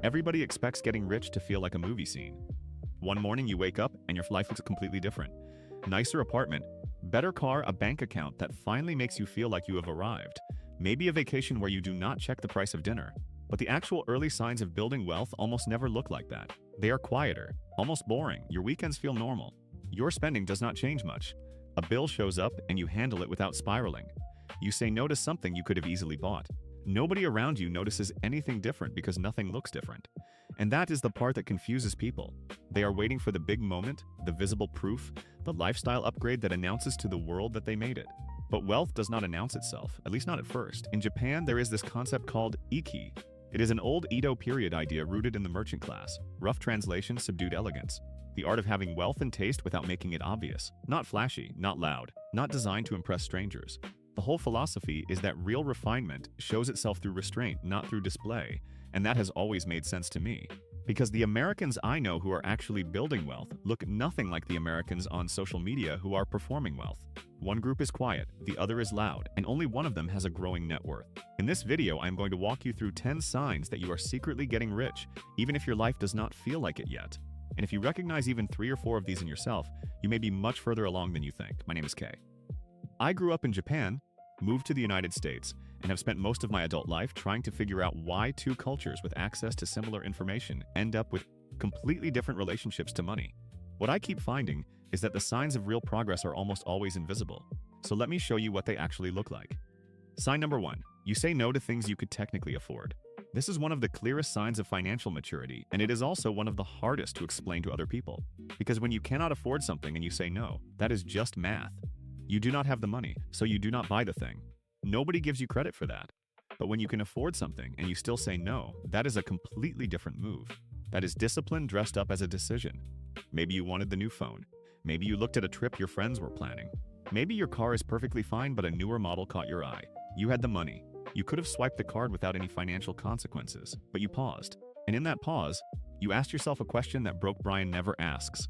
Everybody expects getting rich to feel like a movie scene. One morning you wake up and your life looks completely different. Nicer apartment, better car, a bank account that finally makes you feel like you have arrived. Maybe a vacation where you do not check the price of dinner. But the actual early signs of building wealth almost never look like that. They are quieter, almost boring. Your weekends feel normal. Your spending does not change much. A bill shows up and you handle it without spiraling. You say no to something you could have easily bought. Nobody around you notices anything different because nothing looks different. And that is the part that confuses people. They are waiting for the big moment, the visible proof, the lifestyle upgrade that announces to the world that they made it. But wealth does not announce itself, at least not at first. In Japan, there is this concept called iki. It is an old Edo period idea rooted in the merchant class. Rough translation, subdued elegance. The art of having wealth and taste without making it obvious. Not flashy, not loud, not designed to impress strangers. The whole philosophy is that real refinement shows itself through restraint, not through display, and that has always made sense to me. Because the Americans I know who are actually building wealth look nothing like the Americans on social media who are performing wealth. One group is quiet, the other is loud, and only one of them has a growing net worth. In this video, I am going to walk you through 10 signs that you are secretly getting rich, even if your life does not feel like it yet. And if you recognize even 3 or 4 of these in yourself, you may be much further along than you think. My name is Kay. I grew up in Japan, moved to the United States, and have spent most of my adult life trying to figure out why two cultures with access to similar information end up with completely different relationships to money. What I keep finding is that the signs of real progress are almost always invisible. So let me show you what they actually look like. Sign number 1. You say no to things you could technically afford. This is one of the clearest signs of financial maturity, and it is also one of the hardest to explain to other people. Because when you cannot afford something and you say no, that is just math. You do not have the money, so you do not buy the thing. Nobody gives you credit for that. But when you can afford something and you still say no, that is a completely different move. That is discipline dressed up as a decision. Maybe you wanted the new phone. Maybe you looked at a trip your friends were planning. Maybe your car is perfectly fine but a newer model caught your eye. You had the money. You could have swiped the card without any financial consequences, but you paused. And in that pause, you asked yourself a question that Broke Brian never asks.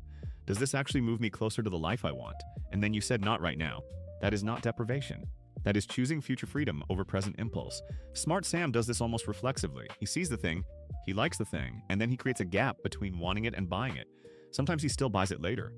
Does this actually move me closer to the life I want? And then you said not right now. That is not deprivation. That is choosing future freedom over present impulse. Smart Sam does this almost reflexively. He sees the thing, he likes the thing, and then he creates a gap between wanting it and buying it. Sometimes he still buys it later.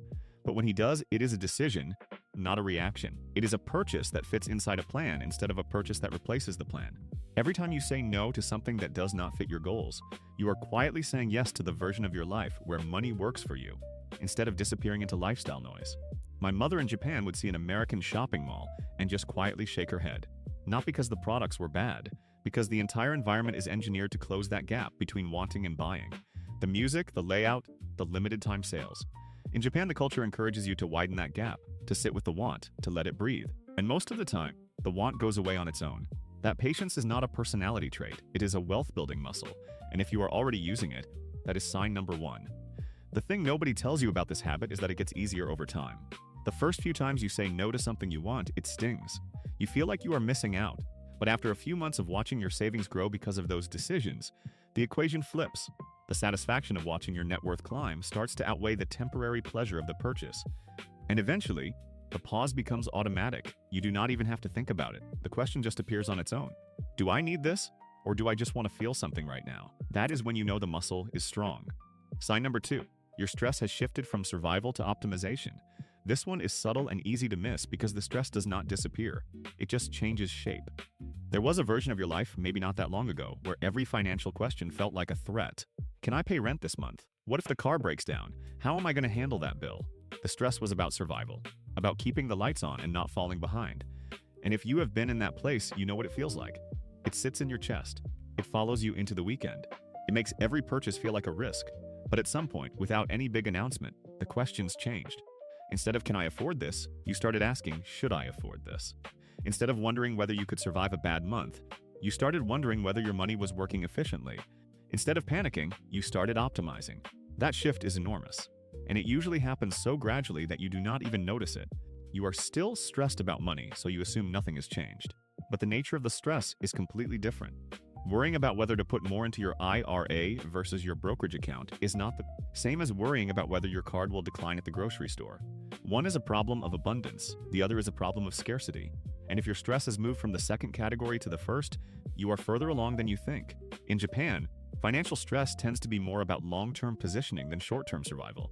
But when he does, it is a decision, not a reaction. It is a purchase that fits inside a plan instead of a purchase that replaces the plan. Every time you say no to something that does not fit your goals, you are quietly saying yes to the version of your life where money works for you, instead of disappearing into lifestyle noise. My mother in Japan would see an American shopping mall and just quietly shake her head. Not because the products were bad, because the entire environment is engineered to close that gap between wanting and buying. The music, the layout, the limited time sales. In Japan, the culture encourages you to widen that gap, to sit with the want, to let it breathe. And most of the time, the want goes away on its own. That patience is not a personality trait, it is a wealth-building muscle. And if you are already using it, that is sign number 1. The thing nobody tells you about this habit is that it gets easier over time. The first few times you say no to something you want, it stings. You feel like you are missing out. But after a few months of watching your savings grow because of those decisions, the equation flips. The satisfaction of watching your net worth climb starts to outweigh the temporary pleasure of the purchase. And eventually, the pause becomes automatic. You do not even have to think about it. The question just appears on its own. Do I need this? Or do I just want to feel something right now? That is when you know the muscle is strong. Sign number 2. Your stress has shifted from survival to optimization. This one is subtle and easy to miss because the stress does not disappear. It just changes shape. There was a version of your life, maybe not that long ago, where every financial question felt like a threat. Can I pay rent this month? What if the car breaks down? How am I going to handle that bill? The stress was about survival, about keeping the lights on and not falling behind. And if you have been in that place, you know what it feels like. It sits in your chest. It follows you into the weekend. It makes every purchase feel like a risk. But at some point, without any big announcement, the questions changed. Instead of can I afford this, you started asking, should I afford this? Instead of wondering whether you could survive a bad month, you started wondering whether your money was working efficiently. Instead of panicking, you started optimizing. That shift is enormous. And it usually happens so gradually that you do not even notice it. You are still stressed about money, so you assume nothing has changed. But the nature of the stress is completely different. Worrying about whether to put more into your IRA versus your brokerage account is not the same as worrying about whether your card will decline at the grocery store. One is a problem of abundance, the other is a problem of scarcity. And if your stress has moved from the second category to the first, you are further along than you think. In Japan, Financial stress tends to be more about long-term positioning than short-term survival.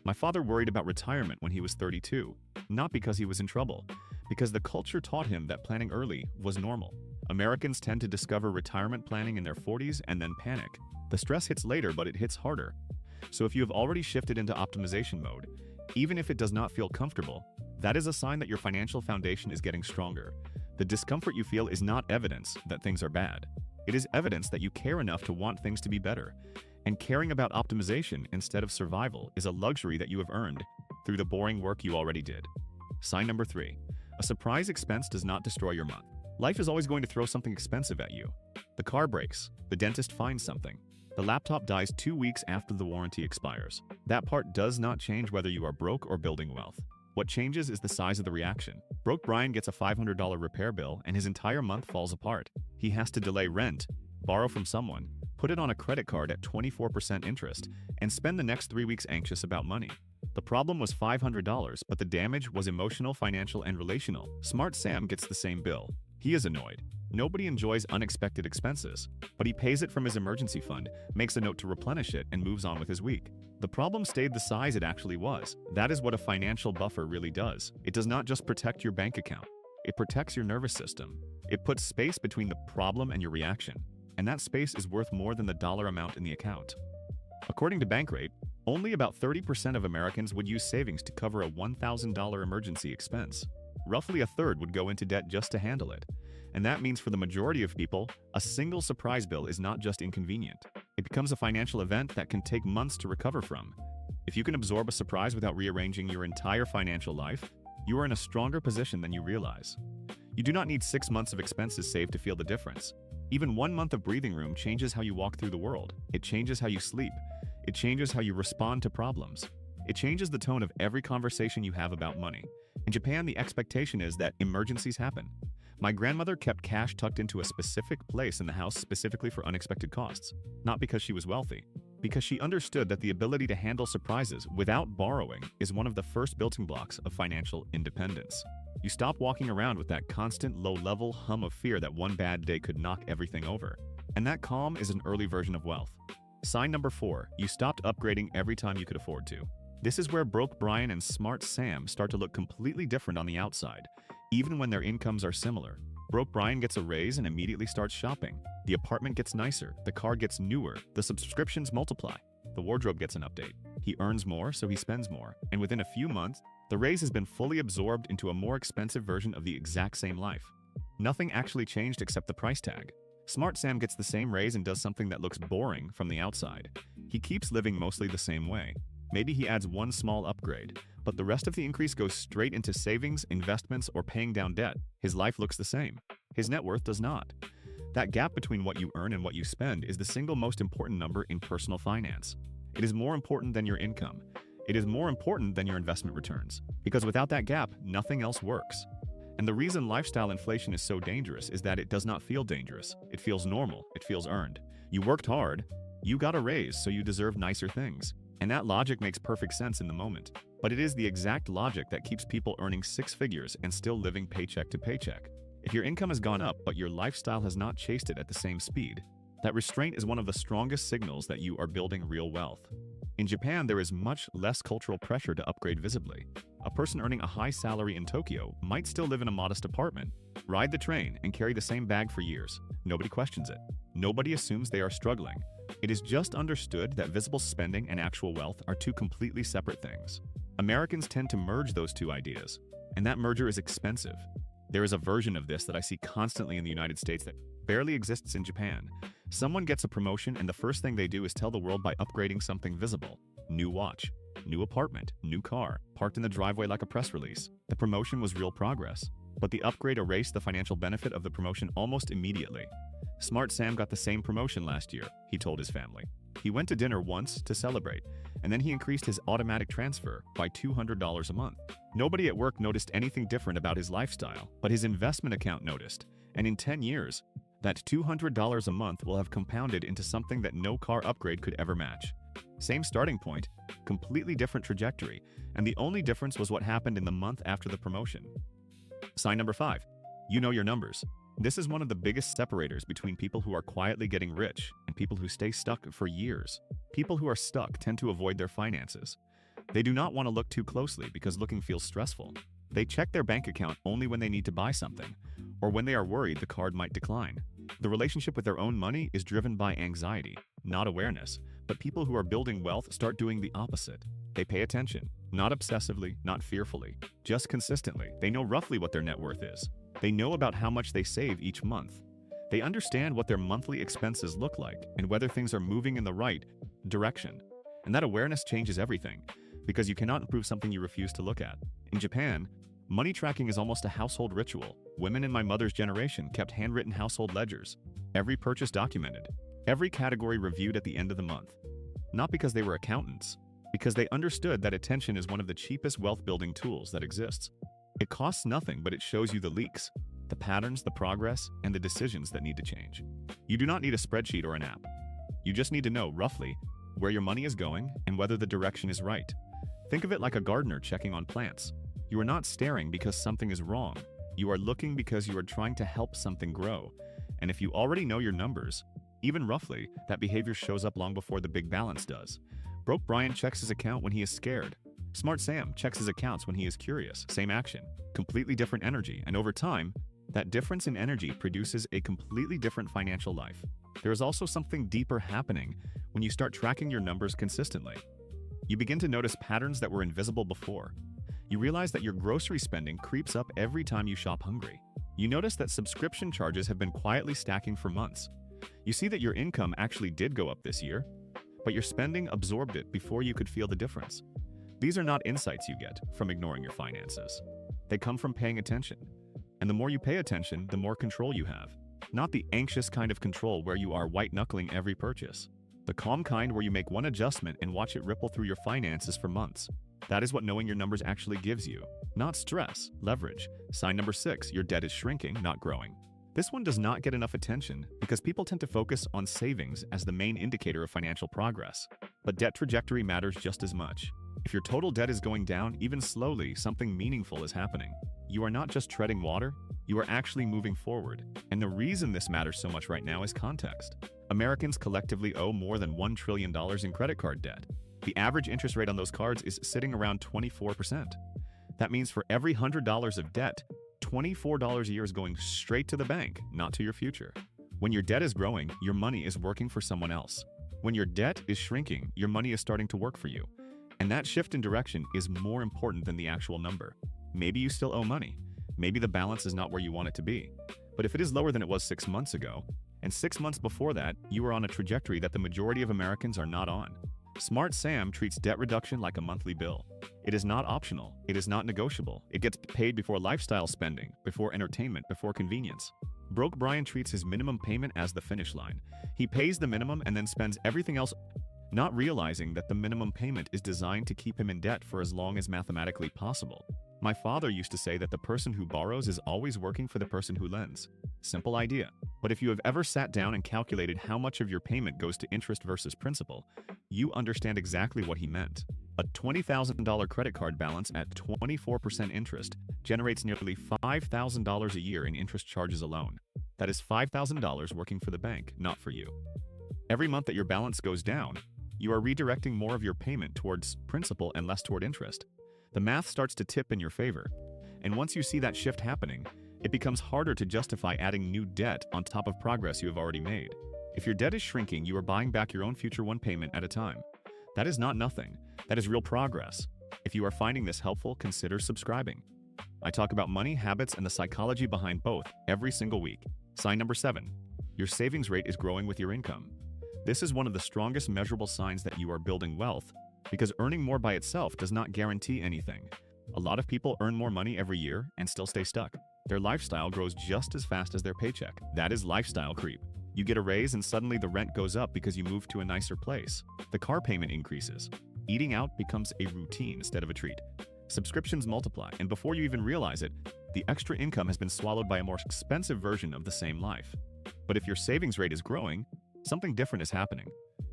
My father worried about retirement when he was 32, not because he was in trouble, because the culture taught him that planning early was normal. Americans tend to discover retirement planning in their 40s and then panic. The stress hits later, but it hits harder. So if you have already shifted into optimization mode, even if it does not feel comfortable, that is a sign that your financial foundation is getting stronger. The discomfort you feel is not evidence that things are bad. It is evidence that you care enough to want things to be better. And caring about optimization instead of survival is a luxury that you have earned through the boring work you already did. Sign number 3. A surprise expense does not destroy your month. Life is always going to throw something expensive at you. The car breaks, the dentist finds something, the laptop dies 2 weeks after the warranty expires. That part does not change whether you are broke or building wealth. What changes is the size of the reaction. Broke Brian gets a $500 repair bill and his entire month falls apart. He has to delay rent, borrow from someone, put it on a credit card at 24% interest, and spend the next 3 weeks anxious about money. The problem was $500, but the damage was emotional, financial, and relational. Smart Sam gets the same bill. He is annoyed. Nobody enjoys unexpected expenses, but he pays it from his emergency fund, makes a note to replenish it, and moves on with his week. The problem stayed the size it actually was. That is what a financial buffer really does. It does not just protect your bank account. It protects your nervous system. It puts space between the problem and your reaction, and that space is worth more than the dollar amount in the account. According to Bankrate, only about 30% of Americans would use savings to cover a $1,000 emergency expense. Roughly a third would go into debt just to handle it. And that means for the majority of people, a single surprise bill is not just inconvenient. It becomes a financial event that can take months to recover from. If you can absorb a surprise without rearranging your entire financial life, you are in a stronger position than you realize. You do not need 6 months of expenses saved to feel the difference. Even 1 month of breathing room changes how you walk through the world. It changes how you sleep. It changes how you respond to problems. It changes the tone of every conversation you have about money. In Japan, the expectation is that emergencies happen. My grandmother kept cash tucked into a specific place in the house specifically for unexpected costs. Not because she was wealthy, because she understood that the ability to handle surprises without borrowing is one of the first building blocks of financial independence. You stop walking around with that constant low-level hum of fear that one bad day could knock everything over. And that calm is an early version of wealth. Sign number 4, you stopped upgrading every time you could afford to. This is where Broke Brian and Smart Sam start to look completely different on the outside, even when their incomes are similar. Broke Brian gets a raise and immediately starts shopping. The apartment gets nicer, the car gets newer, the subscriptions multiply, the wardrobe gets an update. He earns more, so he spends more, and within a few months, the raise has been fully absorbed into a more expensive version of the exact same life. Nothing actually changed except the price tag. Smart Sam gets the same raise and does something that looks boring from the outside. He keeps living mostly the same way. Maybe he adds one small upgrade, but the rest of the increase goes straight into savings, investments, or paying down debt. His life looks the same. His net worth does not. That gap between what you earn and what you spend is the single most important number in personal finance. It is more important than your income. It is more important than your investment returns. Because without that gap, nothing else works. And the reason lifestyle inflation is so dangerous is that it does not feel dangerous. It feels normal. It feels earned. You worked hard. You got a raise, so you deserve nicer things. And that logic makes perfect sense in the moment. But it is the exact logic that keeps people earning 6 figures and still living paycheck to paycheck. If your income has gone up but your lifestyle has not chased it at the same speed, that restraint is one of the strongest signals that you are building real wealth. In Japan, there is much less cultural pressure to upgrade visibly. A person earning a high salary in Tokyo might still live in a modest apartment, ride the train, and carry the same bag for years. Nobody questions it. Nobody assumes they are struggling. It is just understood that visible spending and actual wealth are two completely separate things. Americans tend to merge those two ideas, and that merger is expensive. There is a version of this that I see constantly in the United States that barely exists in Japan. Someone gets a promotion and the first thing they do is tell the world by upgrading something visible. New watch, new apartment, new car, parked in the driveway like a press release. The promotion was real progress, but the upgrade erased the financial benefit of the promotion almost immediately. Smart Sam got the same promotion last year, he told his family. He went to dinner once to celebrate, and then he increased his automatic transfer by $200 a month. Nobody at work noticed anything different about his lifestyle, but his investment account noticed, and in 10 years, that $200 a month will have compounded into something that no car upgrade could ever match. Same starting point, completely different trajectory, and the only difference was what happened in the month after the promotion. Sign number 5. You know your numbers. This is one of the biggest separators between people who are quietly getting rich and people who stay stuck for years. People who are stuck tend to avoid their finances. They do not want to look too closely because looking feels stressful. They check their bank account only when they need to buy something, or when they are worried the card might decline. The relationship with their own money is driven by anxiety, not awareness. But people who are building wealth start doing the opposite. They pay attention, not obsessively, not fearfully, just consistently. They know roughly what their net worth is. They know about how much they save each month. They understand what their monthly expenses look like and whether things are moving in the right direction. And that awareness changes everything, because you cannot improve something you refuse to look at. In Japan, money tracking is almost a household ritual. Women in my mother's generation kept handwritten household ledgers, every purchase documented, every category reviewed at the end of the month. Not because they were accountants, because they understood that attention is one of the cheapest wealth-building tools that exists. It costs nothing, but it shows you the leaks, the patterns, the progress, and the decisions that need to change. You do not need a spreadsheet or an app. You just need to know, roughly, where your money is going and whether the direction is right. Think of it like a gardener checking on plants. You are not staring because something is wrong. You are looking because you are trying to help something grow. And if you already know your numbers, even roughly, that behavior shows up long before the big balance does. Broke Brian checks his account when he is scared. Smart Sam checks his accounts when he is curious. Same action, completely different energy, and over time, that difference in energy produces a completely different financial life. There is also something deeper happening when you start tracking your numbers consistently. You begin to notice patterns that were invisible before. You realize that your grocery spending creeps up every time you shop hungry. You notice that subscription charges have been quietly stacking for months. You see that your income actually did go up this year, but your spending absorbed it before you could feel the difference. These are not insights you get from ignoring your finances. They come from paying attention. And the more you pay attention, the more control you have. Not the anxious kind of control where you are white-knuckling every purchase. The calm kind where you make one adjustment and watch it ripple through your finances for months. That is what knowing your numbers actually gives you. Not stress, leverage. Sign number 6, your debt is shrinking, not growing. This one does not get enough attention because people tend to focus on savings as the main indicator of financial progress. But debt trajectory matters just as much. If your total debt is going down, even slowly, something meaningful is happening. You are not just treading water, you are actually moving forward. And the reason this matters so much right now is context. Americans collectively owe more than $1 trillion in credit card debt. The average interest rate on those cards is sitting around 24%. That means for every $100 of debt, $24 a year is going straight to the bank, not to your future. When your debt is growing, your money is working for someone else. When your debt is shrinking, your money is starting to work for you. And that shift in direction is more important than the actual number. Maybe you still owe money. Maybe the balance is not where you want it to be. But if it is lower than it was 6 months ago, and 6 months before that, you are on a trajectory that the majority of Americans are not on. Smart Sam treats debt reduction like a monthly bill. It is not optional. It is not negotiable. It gets paid before lifestyle spending, before entertainment, before convenience. Broke Brian treats his minimum payment as the finish line. He pays the minimum and then spends everything else, not realizing that the minimum payment is designed to keep him in debt for as long as mathematically possible. My father used to say that the person who borrows is always working for the person who lends. Simple idea. But if you have ever sat down and calculated how much of your payment goes to interest versus principal, you understand exactly what he meant. A $20,000 credit card balance at 24% interest generates nearly $5,000 a year in interest charges alone. That is $5,000 working for the bank, not for you. Every month that your balance goes down, you are redirecting more of your payment towards principal and less toward interest. The math starts to tip in your favor. And once you see that shift happening, it becomes harder to justify adding new debt on top of progress you have already made. If your debt is shrinking, you are buying back your own future one payment at a time. That is not nothing. That is real progress. If you are finding this helpful, consider subscribing. I talk about money, habits, and the psychology behind both every single week. Sign number 7. Your savings rate is growing with your income. This is one of the strongest measurable signs that you are building wealth, because earning more by itself does not guarantee anything. A lot of people earn more money every year and still stay stuck. Their lifestyle grows just as fast as their paycheck. That is lifestyle creep. You get a raise and suddenly the rent goes up because you move to a nicer place. The car payment increases. Eating out becomes a routine instead of a treat. Subscriptions multiply, and before you even realize it, the extra income has been swallowed by a more expensive version of the same life. But if your savings rate is growing, something different is happening.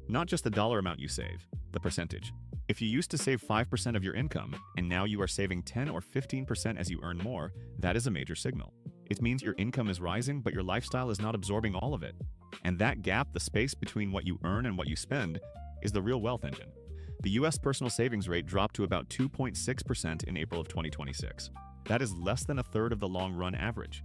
Not just the dollar amount you save, the percentage. If you used to save 5% of your income, and now you are saving 10 or 15% as you earn more, that is a major signal. It means your income is rising, but your lifestyle is not absorbing all of it. And that gap, the space between what you earn and what you spend, is the real wealth engine. The US personal savings rate dropped to about 2.6% in April of 2026. That is less than a third of the long-run average,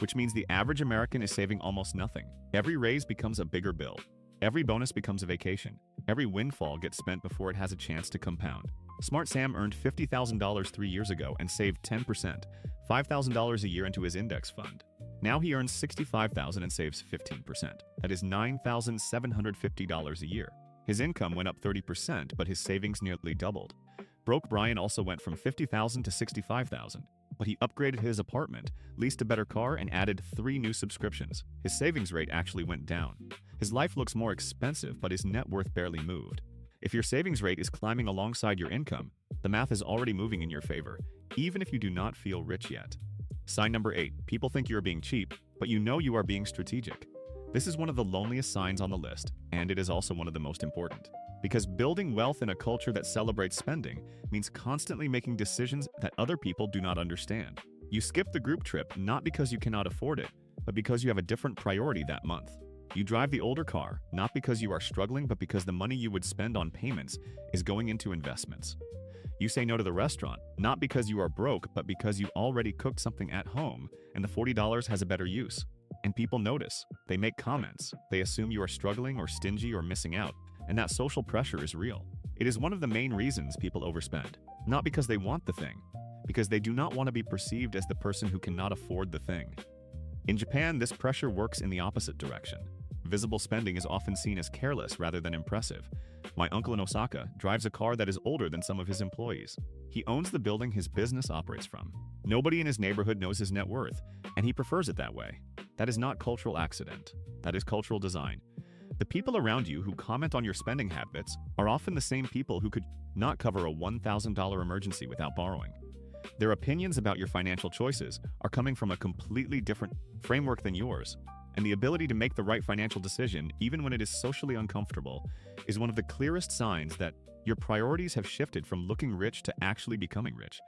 which means the average American is saving almost nothing. Every raise becomes a bigger bill. Every bonus becomes a vacation. Every windfall gets spent before it has a chance to compound. Smart Sam earned $50,000 3 years ago and saved 10%, $5,000 a year into his index fund. Now he earns $65,000 and saves 15%. That is $9,750 a year. His income went up 30%, but his savings nearly doubled. Broke Brian also went from $50,000 to $65,000, but he upgraded his apartment, leased a better car, and added 3 new subscriptions. His savings rate actually went down. His life looks more expensive, but his net worth barely moved. If your savings rate is climbing alongside your income, the math is already moving in your favor, even if you do not feel rich yet. Sign number 8. People think you're being cheap, but you know you are being strategic. This is one of the loneliest signs on the list, and it is also one of the most important. Because building wealth in a culture that celebrates spending means constantly making decisions that other people do not understand. You skip the group trip not because you cannot afford it, but because you have a different priority that month. You drive the older car, not because you are struggling, but because the money you would spend on payments is going into investments. You say no to the restaurant, not because you are broke, but because you already cooked something at home and the $40 has a better use. And people notice. They make comments. They assume you are struggling or stingy or missing out, and that social pressure is real. It is one of the main reasons people overspend, not because they want the thing, because they do not want to be perceived as the person who cannot afford the thing. In Japan, this pressure works in the opposite direction. Visible spending is often seen as careless rather than impressive. My uncle in Osaka drives a car that is older than some of his employees. He owns the building his business operates from. Nobody in his neighborhood knows his net worth, and he prefers it that way. That is not cultural accident. That is cultural design. The people around you who comment on your spending habits are often the same people who could not cover a $1,000 emergency without borrowing. Their opinions about your financial choices are coming from a completely different framework than yours. And the ability to make the right financial decision, even when it is socially uncomfortable, is one of the clearest signs that your priorities have shifted from looking rich to actually becoming rich.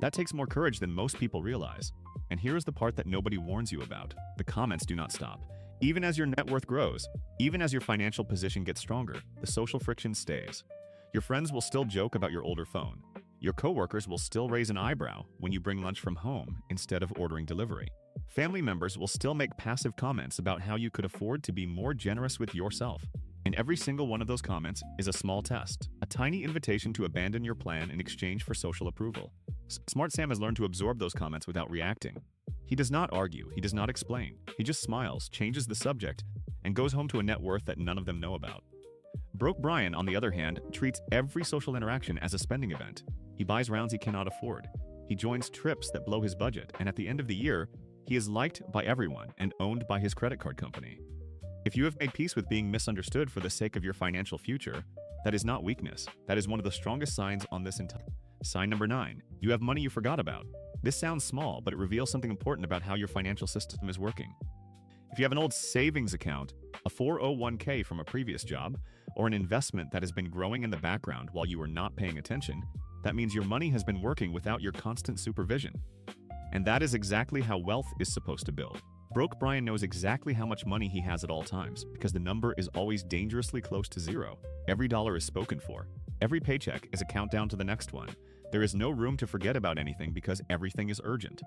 That takes more courage than most people realize. And here is the part that nobody warns you about. The comments do not stop. Even as your net worth grows, even as your financial position gets stronger, the social friction stays. Your friends will still joke about your older phone. Your coworkers will still raise an eyebrow when you bring lunch from home instead of ordering delivery. Family members will still make passive comments about how you could afford to be more generous with yourself. And every single one of those comments is a small test, a tiny invitation to abandon your plan in exchange for social approval. Smart Sam has learned to absorb those comments without reacting. He does not argue, he does not explain. He just smiles, changes the subject, and goes home to a net worth that none of them know about. Broke Brian, on the other hand, treats every social interaction as a spending event. He buys rounds he cannot afford. He joins trips that blow his budget, and at the end of the year, he is liked by everyone and owned by his credit card company. If you have made peace with being misunderstood for the sake of your financial future, that is not weakness. That is one of the strongest signs on this entire. Sign number 9. You have money you forgot about. This sounds small, but it reveals something important about how your financial system is working. If you have an old savings account, a 401k from a previous job, or an investment that has been growing in the background while you are not paying attention, that means your money has been working without your constant supervision. And that is exactly how wealth is supposed to build. Broke Brian knows exactly how much money he has at all times, because the number is always dangerously close to zero. Every dollar is spoken for. Every paycheck is a countdown to the next one. There is no room to forget about anything because everything is urgent.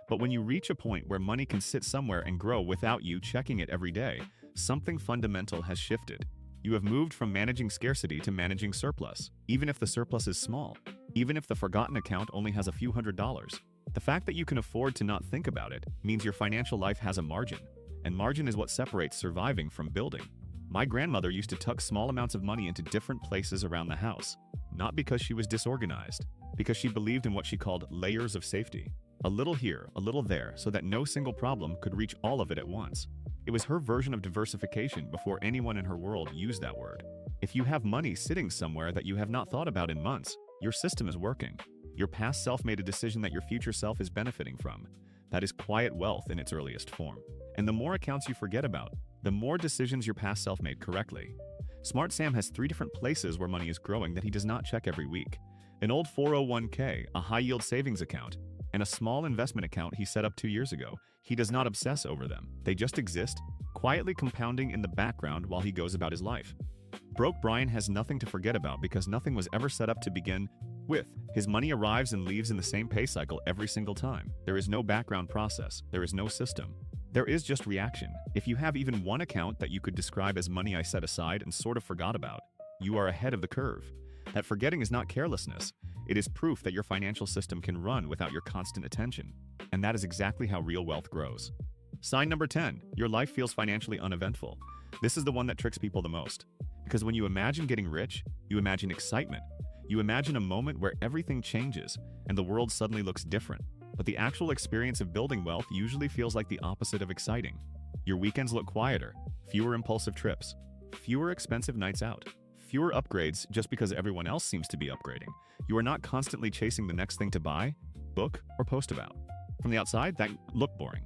But when you reach a point where money can sit somewhere and grow without you checking it every day, something fundamental has shifted. You have moved from managing scarcity to managing surplus, even if the surplus is small, even if the forgotten account only has a few $100s. The fact that you can afford to not think about it means your financial life has a margin, and margin is what separates surviving from building. My grandmother used to tuck small amounts of money into different places around the house, not because she was disorganized, because she believed in what she called layers of safety. A little here, a little there, so that no single problem could reach all of it at once. It was her version of diversification before anyone in her world used that word. If you have money sitting somewhere that you have not thought about in months, your system is working. Your past self made a decision that your future self is benefiting from. That is quiet wealth in its earliest form. And the more accounts you forget about, the more decisions your past self made correctly. Smart Sam has 3 different places where money is growing that he does not check every week. An old 401k, a high-yield savings account, and a small investment account he set up 2 years ago. He does not obsess over them. They just exist, quietly compounding in the background while he goes about his life. Broke Brian has nothing to forget about because nothing was ever set up to begin with. His money arrives and leaves in the same pay cycle every single time. There is no background process. There is no system. There is just reaction. If you have even one account that you could describe as money I set aside and sort of forgot about, you are ahead of the curve. That forgetting is not carelessness. It is proof that your financial system can run without your constant attention. And that is exactly how real wealth grows. Sign number 10. Your life feels financially uneventful. This is the one that tricks people the most. Because when you imagine getting rich, you imagine excitement. You imagine a moment where everything changes and the world suddenly looks different. But the actual experience of building wealth usually feels like the opposite of exciting. Your weekends look quieter, fewer impulsive trips, fewer expensive nights out, fewer upgrades just because everyone else seems to be upgrading. You are not constantly chasing the next thing to buy, book, or post about. From the outside, that look boring.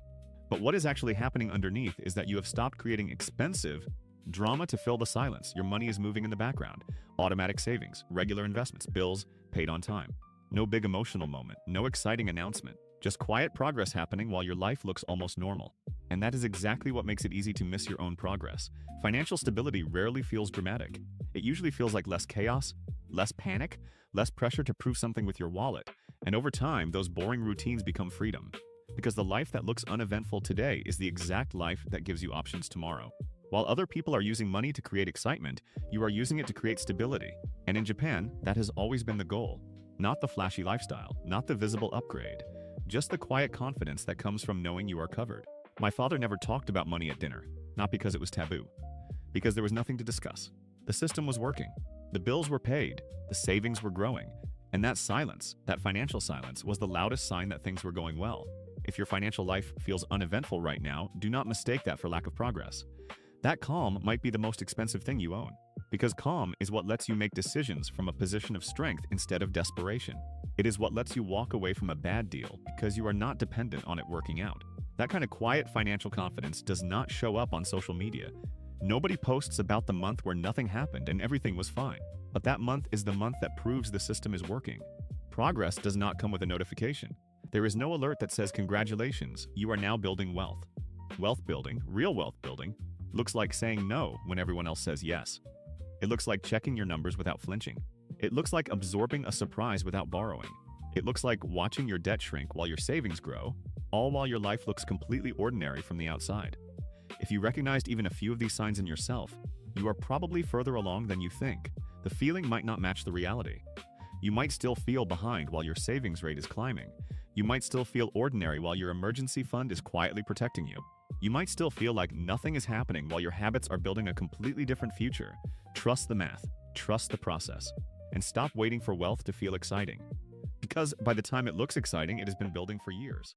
But what is actually happening underneath is that you have stopped creating expensive drama to fill the silence. Your money is moving in the background. Automatic savings, regular investments, bills paid on time. No big emotional moment, no exciting announcement. Just quiet progress happening while your life looks almost normal. And that is exactly what makes it easy to miss your own progress. Financial stability rarely feels dramatic. It usually feels like less chaos, less panic, less pressure to prove something with your wallet. And over time, those boring routines become freedom. Because the life that looks uneventful today is the exact life that gives you options tomorrow. While other people are using money to create excitement, you are using it to create stability. And in Japan, that has always been the goal. Not the flashy lifestyle, not the visible upgrade. Just the quiet confidence that comes from knowing you are covered. My father never talked about money at dinner, not because it was taboo. Because there was nothing to discuss. The system was working. The bills were paid. The savings were growing. And that silence, that financial silence, was the loudest sign that things were going well. If your financial life feels uneventful right now, do not mistake that for lack of progress. That calm might be the most expensive thing you own. Because calm is what lets you make decisions from a position of strength instead of desperation. It is what lets you walk away from a bad deal because you are not dependent on it working out. That kind of quiet financial confidence does not show up on social media. Nobody posts about the month where nothing happened and everything was fine. But that month is the month that proves the system is working. Progress does not come with a notification. There is no alert that says, "Congratulations, you are now building wealth." Wealth building, real wealth building, looks like saying no when everyone else says yes. It looks like checking your numbers without flinching. It looks like absorbing a surprise without borrowing. It looks like watching your debt shrink while your savings grow, all while your life looks completely ordinary from the outside. If you recognized even a few of these signs in yourself, you are probably further along than you think. The feeling might not match the reality. You might still feel behind while your savings rate is climbing. You might still feel ordinary while your emergency fund is quietly protecting you. You might still feel like nothing is happening while your habits are building a completely different future. Trust the math, trust the process, and stop waiting for wealth to feel exciting. Because by the time it looks exciting, it has been building for years.